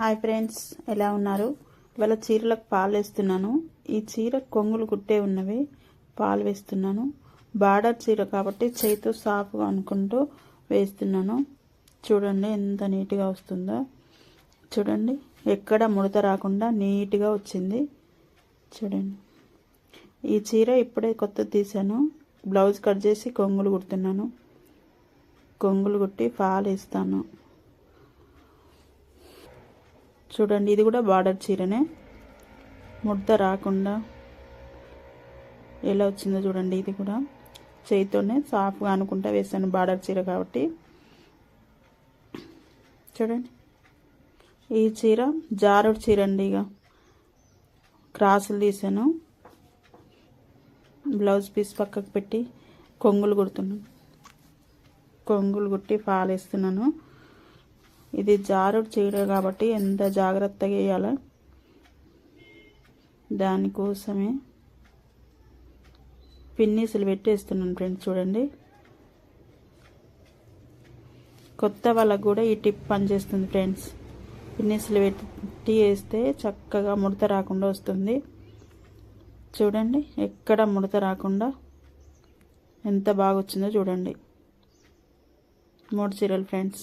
Hi friends, ఎలా ఉన్నారు? ఇవాళ చీరలకు పాలు వేస్తున్నాను. ఈ చీర కొంగులు కుట్టే ఉన్నవి పాలు వేస్తున్నాను. బార్డర్ చీర కాబట్టి చేతితో సాఫ్గా అనుకుంటూ వేస్తున్నాను. చూడండి ఎంత నీట్గా వస్తుందో. చూడండి ఎక్కడ ముడత రాకుండా నీట్గా వచ్చింది. చూడండి ఈ చీర ఇప్పుడే కొత్త తీసాను. బ్లౌజ్ కట్ చేసి కొంగులు కుడుతున్నాను. కొంగులు కుట్టి పాలు వేస్తాను. చూడండి ఇది కూడా బార్డర్ చీరనే. ముడత రాకుండా ఎలా వచ్చిందో చూడండి. ఇది కూడా చేతితోనే సాఫ్గా అనుకుంటా వేసాను, బార్డర్ చీర కాబట్టి. చూడండి ఈ చీర జారుడు చీర అండి. ఇక క్రాసులు తీసాను. బ్లౌజ్ పీస్ పక్కకు పెట్టి కొంగులు కుడుతున్నాను. కొంగులు కుట్టి పాలు వేస్తున్నాను. ఇది జారుడు చీర కాబట్టి ఎంత జాగ్రత్తగా వేయాలో దానికోసమే పిన్నీసులు పెట్టేస్తున్నాను ఫ్రెండ్స్. చూడండి కొత్త వాళ్ళకు కూడా ఈ టిప్ పనిచేస్తుంది ఫ్రెండ్స్. పిన్నీసులు పెట్టి వేస్తే చక్కగా ముడత రాకుండా వస్తుంది. చూడండి ఎక్కడ ముడత రాకుండా ఎంత బాగా వచ్చిందో చూడండి. 3 చీరలు ఫ్రెండ్స్.